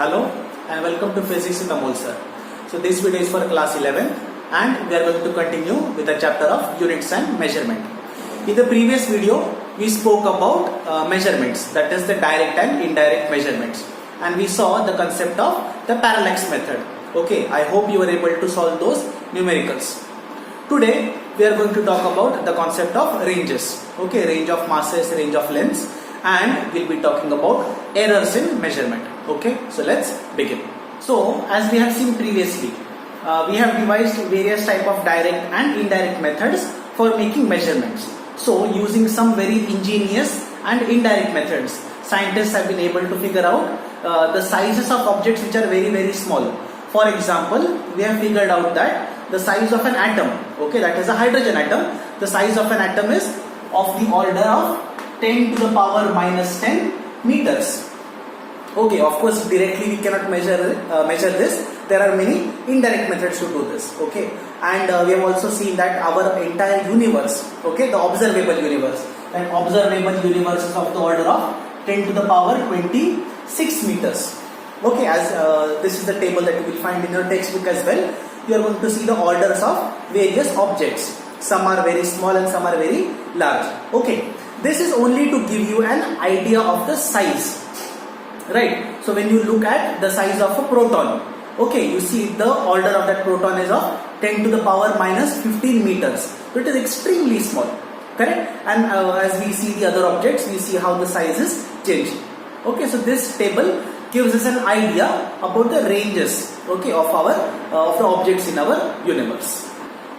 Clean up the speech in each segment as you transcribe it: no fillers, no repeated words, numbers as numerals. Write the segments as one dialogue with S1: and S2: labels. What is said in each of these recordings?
S1: Hello and welcome to Physics with Amol sir. So this video is for class 11 and we are going to continue with the chapter of units and measurement. In the previous video we spoke about measurements, that is the direct and indirect measurements, and we saw the concept of the parallax method. Okay, I hope you were able to solve those numericals. Today we are going to talk about the concept of ranges. Okay, range of masses, range of lengths, and we'll be talking about errors in measurement. Okay, so let's begin. So as we have seen previously, we have devised various type of direct and indirect methods for making measurements. So using some very ingenious and indirect methods, scientists have been able to figure out the sizes of objects which are very small. For example, we have figured out that the size of an atom, okay, that is a hydrogen atom, the size of an atom is of the order of 10 to the power minus 10 meters. Okay, of course directly we cannot measure this. There are many indirect methods to do this. Okay, and we have also seen that our entire universe, okay, the observable universe, that observable universe is of the order of 10 to the power 26 meters. Okay, as this is the table that you will find in your textbook as well. You are going to see the orders of various objects. Some are very small and some are very large. Okay, this is only to give you an idea of the size. Right, so when you look at the size of a proton, okay, you see the order of that proton is of 10 to the power minus 15 meters. So it is extremely small, correct? And as we see the other objects, we see how the size is changing. Okay, so this table gives us an idea about the ranges, okay, of our of the objects in our universe.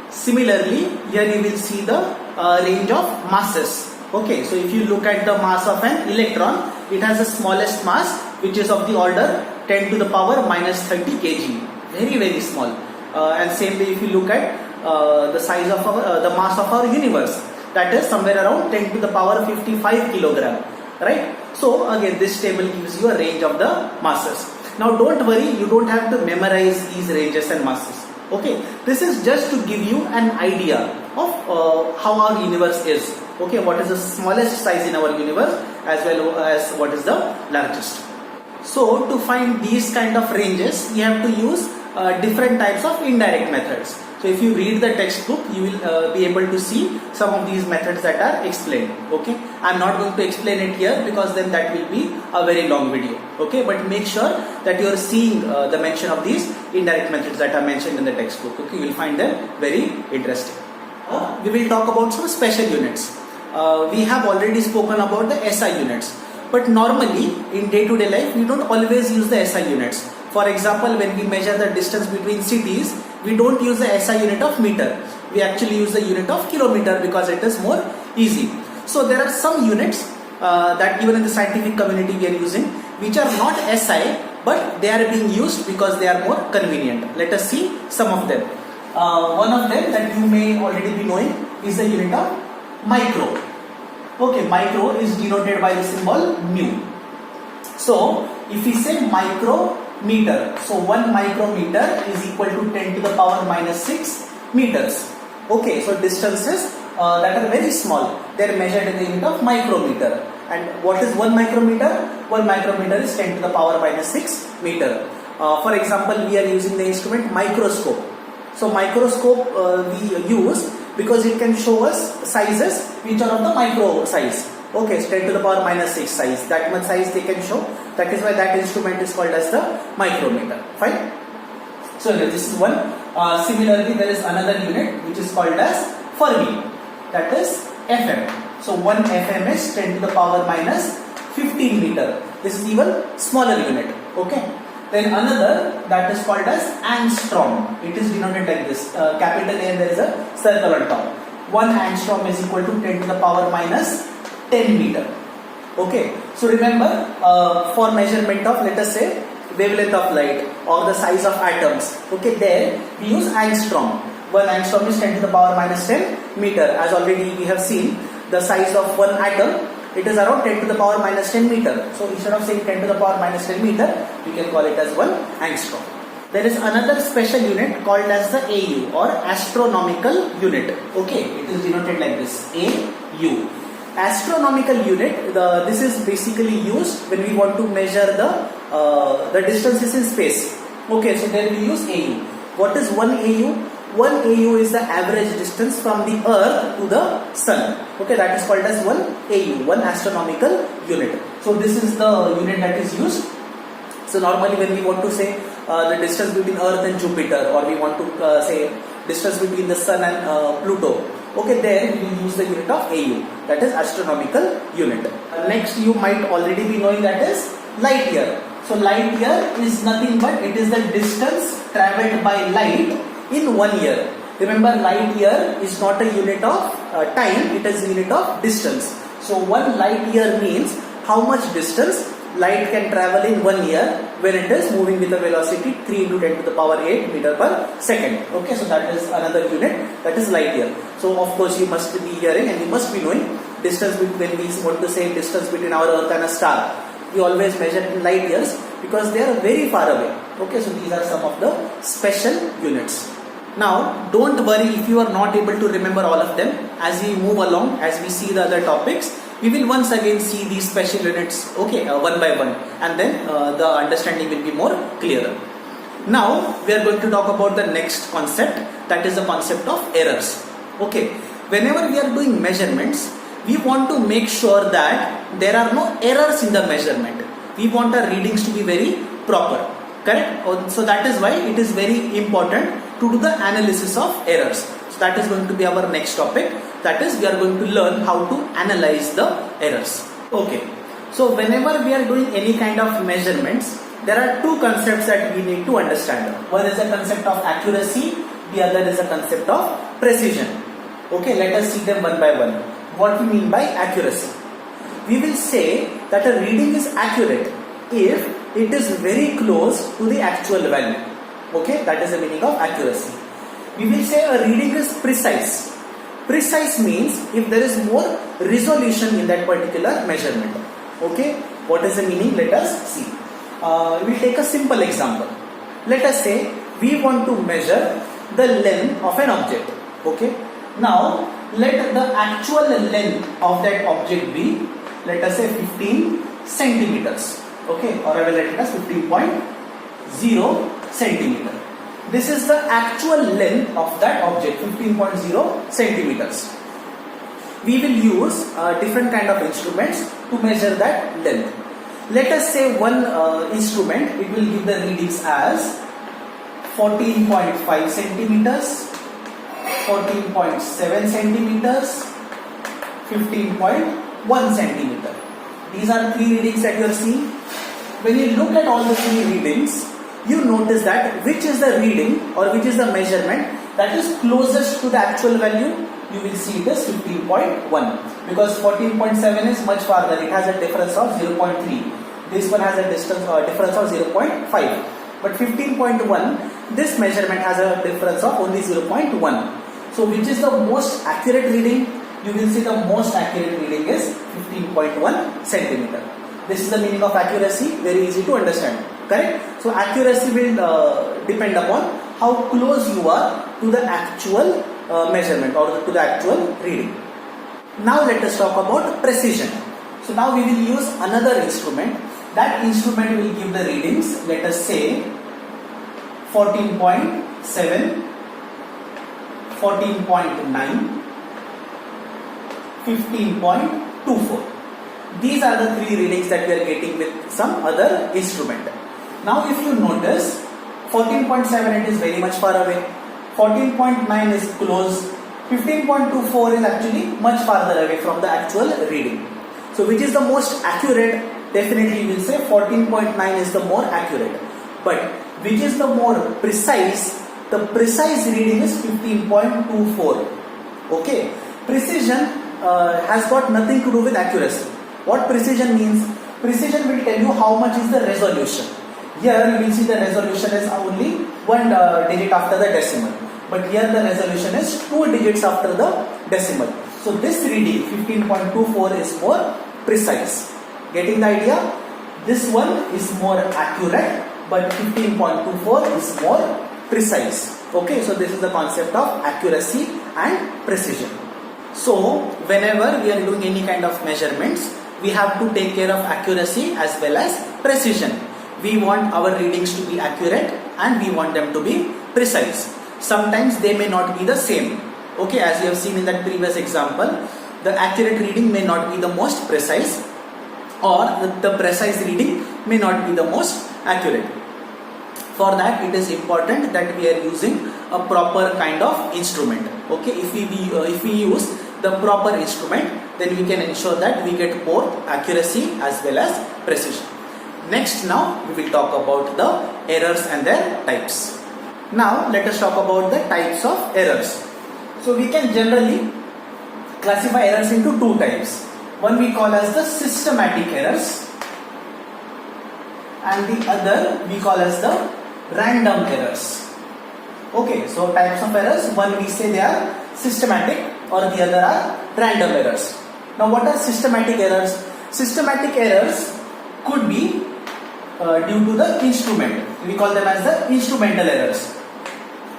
S1: Similarly, here you will see the range of masses. Okay, so if you look at the mass of an electron, it has the smallest mass, which is of the order 10 to the power minus 30 kg. Very small. And same way, if you look at the size of our, the mass of our universe, that is somewhere around 10 to the power 55 kilogram. Right? So again, this table gives you a range of the masses. Now don't worry, you don't have to memorize these ranges and masses. Okay, this is just to give you an idea of how our universe is. Okay, what is the smallest size in our universe as well as what is the largest. So to find these kind of ranges, you have to use different types of indirect methods. So if you read the textbook, you will be able to see some of these methods that are explained. Okay, I am not going to explain it here because then that will be a very long video. Okay, but make sure that you are seeing the mention of these indirect methods that are mentioned in the textbook. Okay, you will find them very interesting. We will talk about some special units. We have already spoken about the SI units, but normally in day-to-day life we don't always use the SI units. For example, when we measure the distance between cities, we don't use the SI unit of meter. We actually use the unit of kilometer because it is more easy. So there are some units that even in the scientific community we are using, which are not SI, but they are being used because they are more convenient. Let us see some of them. One of them that you may already be knowing is the unit of micro. Okay, micro is denoted by the symbol mu. So if we say micrometer, so 1 micrometer is equal to 10 to the power minus 6 meters. Okay, so distances that are very small, they are measured in the unit of micrometer. And what is 1 micrometer? 1 micrometer is 10 to the power minus 6 meter. For example, we are using the instrument microscope. So microscope we use because it can show us sizes which are of the micro size. Okay, so 10 to the power minus 6 size, that much size they can show. That is why that instrument is called as the micrometer. Fine. So this is one. Similarly, there is another unit which is called as Fermi, that is FM. So 1 FM is 10 to the power minus 15 meter. This is even smaller unit. Okay. Then another that is called as angstrom. It is denoted like this. Capital A and there is a circle on top. 1 angstrom is equal to 10 to the power minus 10 meter. Okay. So remember, for measurement of, let us say, wavelength of light or the size of atoms. Okay, there we use angstrom. 1 angstrom is 10 to the power minus 10 meter. As already we have seen, the size of one atom, it is around 10 to the power minus 10 meter. So instead of saying 10 to the power minus 10 meter, we can call it as 1 angstrom. There is another special unit called as the AU or astronomical unit. Okay, it is denoted like this, AU. astronomical unit, this is basically used when we want to measure the distances in space. Okay, so then we use AU. What is 1 AU? 1 AU is the average distance from the earth to the sun. Okay, that is called as 1 AU, 1 astronomical unit. So this is the unit that is used. So normally when we want to say the distance between earth and Jupiter, or we want to say distance between the sun and Pluto, okay, there we will use the unit of AU, that is astronomical unit. Next, you might already be knowing that is light year. So light year is nothing but it is the distance travelled by light in 1 year. Remember, light year is not a unit of time, it is a unit of distance. So 1 light year means how much distance light can travel in 1 year when it is moving with a velocity 3 into 10 to the power 8 meter per second. Okay, so that is another unit, that is light year. So of course you must be hearing and you must be knowing distance between, when we want to say distance between our earth and a star, we always measure in light years because they are very far away. Okay, so these are some of the special units. Now don't worry if you are not able to remember all of them. As we move along, as we see the other topics, we will once again see these special units, okay, one by one, and then the understanding will be more clearer. Now we are going to talk about the next concept, that is the concept of errors. Okay, whenever we are doing measurements, we want to make sure that there are no errors in the measurement. We want our readings to be very proper, correct? So that is why it is very important to do the analysis of errors. So that is going to be our next topic. That is, we are going to learn how to analyze the errors. Okay, so whenever we are doing any kind of measurements, there are two concepts that we need to understand. One is the concept of accuracy, the other is the concept of precision. Okay, let us see them one by one. What we mean by accuracy? We will say that a reading is accurate if it is very close to the actual value. Okay, that is the meaning of accuracy. We will say a reading is precise. Precise means if there is more resolution in that particular measurement. Okay, what is the meaning? Let us see. We will take a simple example. Let us say we want to measure the length of an object. Okay, now let the actual length of that object be, let us say 15 centimeters. Okay, or I will let it as 15.0 centimeter. This is the actual length of that object, 15.0 centimeters. We will use different kind of instruments to measure that length. Let us say one instrument, it will give the readings as 14.5 centimeters, 14.7 centimeters, 15.1 centimeter. These are three readings that you are seeing. When you look at all the three readings, you notice that which is the reading or which is the measurement that is closest to the actual value. You will see it as 15.1 because 14.7 is much farther. It has a difference of 0.3. This one has a difference of 0.5. But 15.1, this measurement has a difference of only 0.1. So which is the most accurate reading? You will see the most accurate reading is 15.1 centimeter. This is the meaning of accuracy, very easy to understand, correct? So accuracy will depend upon how close you are to the actual measurement or to the actual reading. Now let us talk about precision. So now we will use another instrument. That instrument will give the readings, let us say 14.7, 14.9, 15.24. These are the three readings that we are getting with some other instrument. Now if you notice, 14.7 it is very much far away, 14.9 is close, 15.24 is actually much farther away from the actual reading. So which is the most accurate? Definitely you will say 14.9 is the more accurate. But which is the more precise? The precise reading is 15.24. Okay, precision has got nothing to do with accuracy. What precision means? Precision will tell you how much is the resolution. Here you will see the resolution is only one digit after the decimal. But here the resolution is 2 digits after the decimal. So this reading 15.24 is more precise. Getting the idea? This one is more accurate, but 15.24 is more precise. Okay, so this is the concept of accuracy and precision. So whenever we are doing any kind of measurements, we have to take care of accuracy as well as precision. We want our readings to be accurate and we want them to be precise. Sometimes they may not be the same. Okay, as you have seen in that previous example, the accurate reading may not be the most precise, or the precise reading may not be the most accurate. For that, it is important that we are using a proper kind of instrument. Okay, if we use the proper instrument, then we can ensure that we get both accuracy as well as precision. Next, now we will talk about the errors and their types. Now let us talk about the types of errors. So we can generally classify errors into two types. One we call as the systematic errors, and the other we call as the random errors. Okay, so types of errors, one we say they are systematic or the other are random errors. Now what are systematic errors? Systematic errors could be due to the instrument. We call them as the instrumental errors.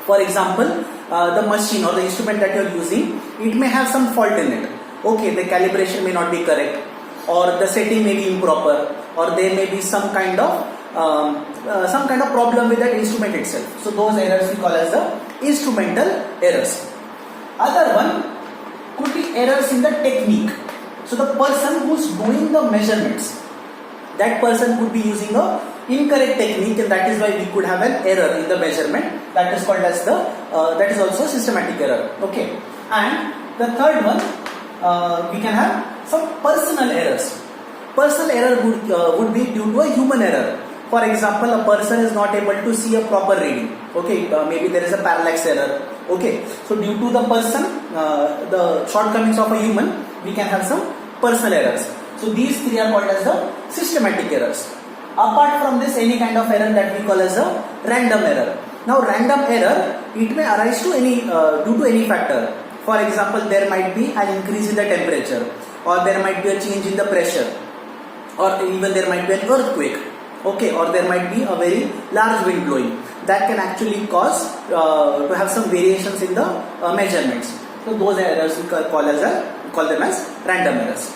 S1: For example, the machine or the instrument that you are using, it may have some fault in it. Okay, the calibration may not be correct, or the setting may be improper, or there may be some kind of problem with that instrument itself. So those errors we call as the instrumental errors. Other one could be errors in the technique. So the person who's doing the measurements, that person could be using a incorrect technique, and that is why we could have an error in the measurement. That is called as the that is also systematic error. Okay, and the third one, we can have some personal errors. Personal error would be due to a human error. For example, a person is not able to see a proper reading. Okay, maybe there is a parallax error. Okay, so due to the person, the shortcomings of a human, we can have some personal errors. So these three are called as the systematic errors. Apart from this, any kind of error that we call as a random error. Now random error, it may arise to due to any factor. For example, there might be an increase in the temperature, or there might be a change in the pressure, or even there might be an earthquake. Okay, or there might be a very large wind blowing. That can actually cause to have some variations in the measurements. So those errors we call them as random errors.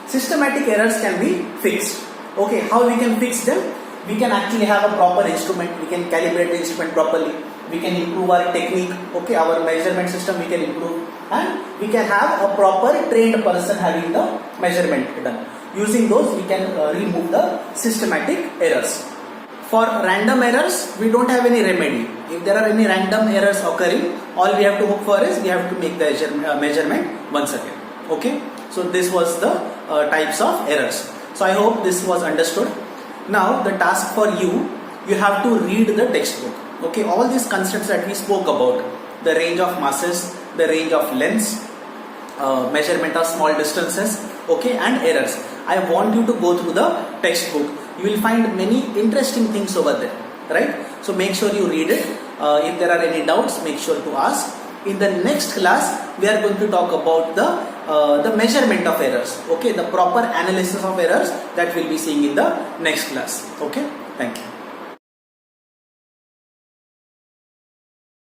S1: Systematic errors can be fixed. Okay, how we can fix them? We can actually have a proper instrument. We can calibrate the instrument properly. We can improve our technique. Okay, our measurement system we can improve, and we can have a proper trained person having the measurement done. Using those, we can remove the systematic errors. For random errors, we don't have any remedy. If there are any random errors occurring, all we have to hope for is we have to make the measurement once again. Okay, so this was the types of errors. So I hope this was understood. Now the task for you have to read the textbook. Okay, all these concepts that we spoke about, the range of masses, the range of lengths, measurement of small distances, okay, and errors. I want you to go through the textbook. You will find many interesting things over there, right? So make sure you read it. If there are any doubts, make sure to ask. In the next class, we are going to talk about the measurement of errors. Okay, the proper analysis of errors that we'll be seeing in the next class. Okay, thank you.